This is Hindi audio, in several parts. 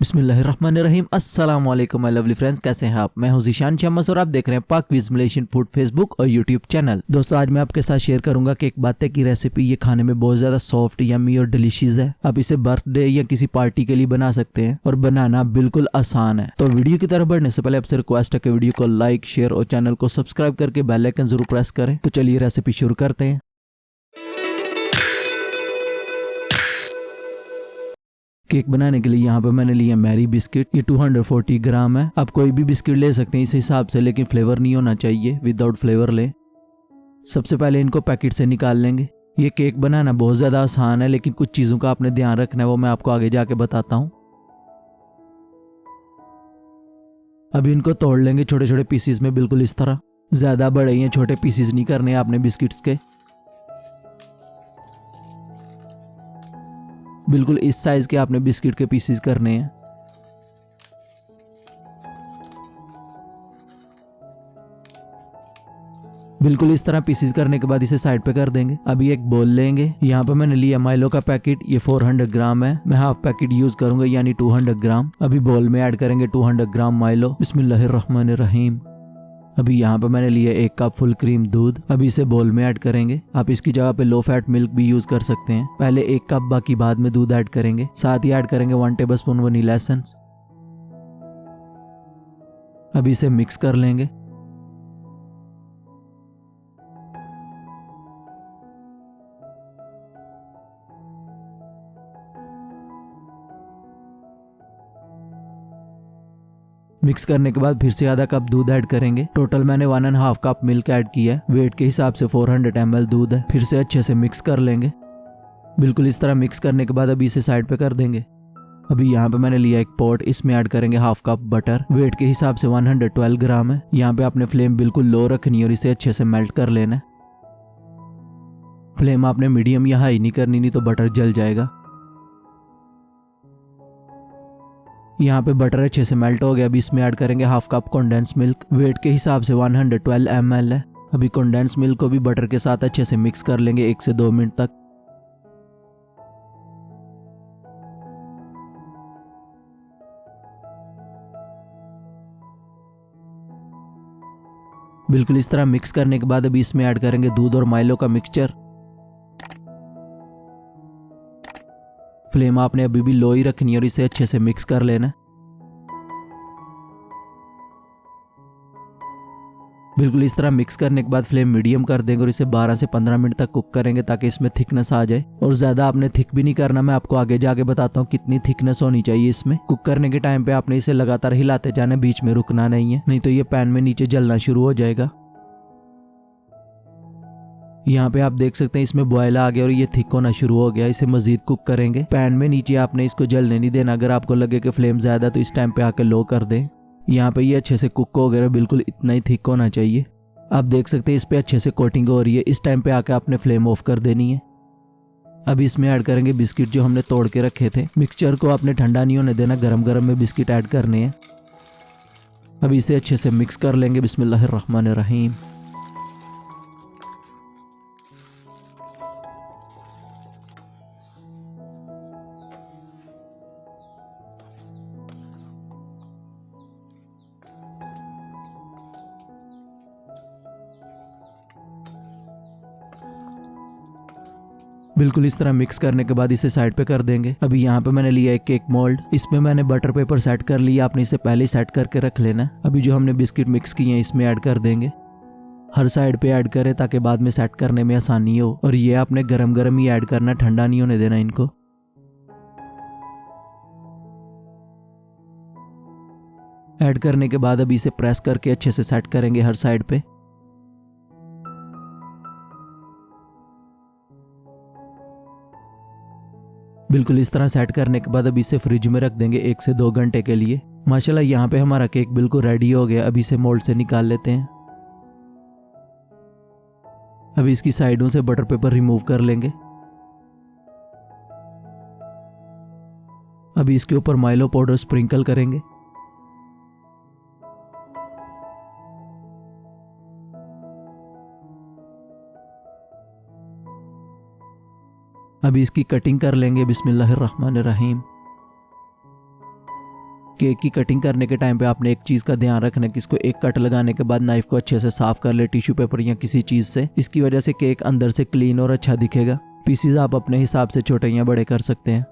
बिस्मिल्लाहिर्रहमानिर्रहीम। अस्सलाम वालेकुम माय लवली फ्रेंड्स, कैसे हैं आप? मैं हूं ज़ीशान शम्स और आप देख रहे हैं पाक विज मलेशियन फूड फेसबुक और यूट्यूब चैनल। दोस्तों, आज मैं आपके साथ शेयर करूंगा केक बाते की रेसिपी। ये खाने में बहुत ज्यादा सॉफ्ट, यम्मी और डिलीशियस है। आप इसे बर्थडे या किसी पार्टी के लिए बना सकते हैं और बनाना बिल्कुल आसान है। तो वीडियो की तरफ बढ़ने से पहले आपसे रिक्वेस्ट है कि वीडियो को लाइक, शेयर और चैनल को सब्सक्राइब करके बेल आइकन जरूर प्रेस करें। तो चलिए रेसिपी शुरू करते हैं। केक बनाने के लिए यहाँ पे मैंने लिया मैरी बिस्किट। ये 240 ग्राम है। आप कोई भी बिस्किट ले सकते हैं इस हिसाब से, लेकिन फ्लेवर नहीं होना चाहिए, विदाउट फ्लेवर ले। सबसे पहले इनको पैकेट से निकाल लेंगे। ये केक बनाना बहुत ज़्यादा आसान है, लेकिन कुछ चीज़ों का आपने ध्यान रखना है, वो मैं आपको आगे जाके बताता हूँ। अभी इनको तोड़ लेंगे छोटे छोटे पीसीज में, बिल्कुल इस तरह। ज़्यादा बड़े या छोटे पीसीज नहीं करने आपने बिस्किट्स के, बिल्कुल इस साइज के आपने बिस्किट के पीसीज करने हैं। बिल्कुल इस तरह पीसीज करने के बाद इसे साइड पे कर देंगे। अभी एक बोल लेंगे। यहाँ पे मैंने लिया माइलो का पैकेट। ये 400 ग्राम है। मैं हाफ पैकेट यूज करूंगा, यानी 200 ग्राम। अभी बोल में ऐड करेंगे 200 ग्राम माइलो। बिस्मिल्लाहिर्रहमानिर्रहीम। अभी यहाँ पे मैंने लिया 1 कप फुल क्रीम दूध। अभी इसे बोल में ऐड करेंगे। आप इसकी जगह पे लो फैट मिल्क भी यूज कर सकते हैं। पहले 1 कप, बाकी बाद में दूध ऐड करेंगे। साथ ही ऐड करेंगे 1 टेबलस्पून वनीला एसेंस। अभी इसे मिक्स कर लेंगे। मिक्स करने के बाद फिर से आधा कप दूध ऐड करेंगे। टोटल मैंने 1.5 कप मिल्क ऐड किया है। वेट के हिसाब से 400 ml दूध है। फिर से अच्छे से मिक्स कर लेंगे। बिल्कुल इस तरह मिक्स करने के बाद अभी इसे साइड पे कर देंगे। अभी यहाँ पे मैंने लिया एक पॉट। इसमें ऐड करेंगे हाफ कप बटर। वेट के हिसाब से 112 ग्राम है। यहाँ पे आपने फ्लेम बिल्कुल लो रखनी है और इसे अच्छे से मेल्ट कर लेना है। फ्लेम आपने मीडियम या हाई नहीं करनी, नहीं तो बटर जल जाएगा। यहाँ पे बटर अच्छे से मेल्ट हो गया। अभी इसमें ऐड करेंगे half cup condense milk. Weight के हिसाब से 112 ml है। अभी कंडेंस मिल्क को भी बटर के साथ अच्छे से मिक्स कर लेंगे 1 से 2 मिनट तक। बिल्कुल इस तरह मिक्स करने के बाद अभी इसमें ऐड करेंगे दूध और माइलो का मिक्सचर। फ्लेम आपने अभी भी लो ही रखनी है और इसे अच्छे से मिक्स कर लेना। बिल्कुल इस तरह मिक्स करने के बाद फ्लेम मीडियम कर देंगे और इसे 12 से 15 मिनट तक कुक करेंगे, ताकि इसमें थिकनेस आ जाए। और ज़्यादा आपने थिक भी नहीं करना, मैं आपको आगे जाके बताता हूँ कितनी थिकनेस होनी चाहिए इसमें। कुक करने के टाइम पे आपने इसे लगातार हिलाते जाना, बीच में रुकना नहीं है, नहीं तो ये पैन में नीचे जलना शुरू हो जाएगा। यहाँ पे आप देख सकते हैं इसमें बॉयल आ गया और ये थिक होना शुरू हो गया। इसे मजीद कुक करेंगे। पैन में नीचे आपने इसको जलने नहीं देना। अगर आपको लगे कि फ्लेम ज़्यादा, तो इस टाइम पे आके लो कर दें। यहाँ पे ये अच्छे से कुक हो गया, बिल्कुल इतना ही थिक होना चाहिए। आप देख सकते हैं इस पे अच्छे से कोटिंग हो रही है। इस टाइम पे आके आपने फ्लेम ऑफ कर देनी है। अभी इसमें ऐड करेंगे बिस्किट जो हमने तोड़ के रखे थे। मिक्सचर को आपने ठंडा नहीं होने देना, गरम गरम में बिस्किट ऐड करने हैं। अभी इसे अच्छे से मिक्स कर लेंगे। बिस्मिल्लाहिर्रहमानिर्रहीम। बिल्कुल इस तरह मिक्स करने के बाद इसे साइड पे कर देंगे। अभी यहाँ पे मैंने लिया एक केक मोल्ड। इसमें मैंने बटर पेपर सेट कर लिया। आपने इसे पहले ही सेट करके रख लेना। अभी जो हमने बिस्किट मिक्स किए हैं इसमें ऐड कर देंगे। हर साइड पे ऐड करें ताकि बाद में सेट करने में आसानी हो। और ये आपने गरम गरम ही ऐड करना, ठंडा नहीं होने देना इनको। ऐड करने के बाद अभी इसे प्रेस करके अच्छे से सेट करेंगे हर साइड पे। बिल्कुल इस तरह सेट करने के बाद अभी इसे फ्रिज में रख देंगे 1 से 2 घंटे के लिए। माशाल्लाह यहाँ पे हमारा केक बिल्कुल रेडी हो गया। अभी इसे मोल्ड से निकाल लेते हैं। अभी इसकी साइडों से बटर पेपर रिमूव कर लेंगे। अभी इसके ऊपर माइलो पाउडर स्प्रिंकल करेंगे। अभी इसकी कटिंग कर लेंगे। बिस्मिल्लाहिर्रहमानिर्रहीम। केक की कटिंग करने के टाइम पे आपने एक चीज़ का ध्यान रखना है कि इसको एक कट लगाने के बाद नाइफ को अच्छे से साफ कर ले टिश्यू पेपर या किसी चीज़ से। इसकी वजह से केक अंदर से क्लीन और अच्छा दिखेगा। पीसीज आप अपने हिसाब से छोटे या बड़े कर सकते हैं।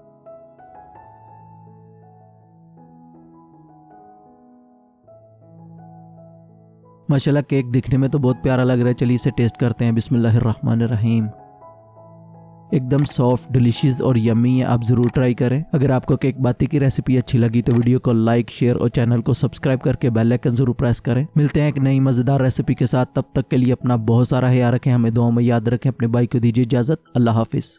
माशाल्लाह केक दिखने में तो बहुत प्यारा लग रहा है। चलिए इसे टेस्ट करते हैं। बिस्मिल्लाहिर्रहमानिर्रहीम। एकदम सॉफ्ट, डिलीशियस और यम्मी है। आप ज़रूर ट्राई करें। अगर आपको केक बाती की रेसिपी अच्छी लगी तो वीडियो को लाइक, शेयर और चैनल को सब्सक्राइब करके बेल आइकन ज़रूर प्रेस करें। मिलते हैं एक नई मज़ेदार रेसिपी के साथ। तब तक के लिए अपना बहुत सारा ख्याल रखें, हमें दुआ में याद रखें। अपने भाई को दीजिए इजाज़त। अल्लाह हाफिज़।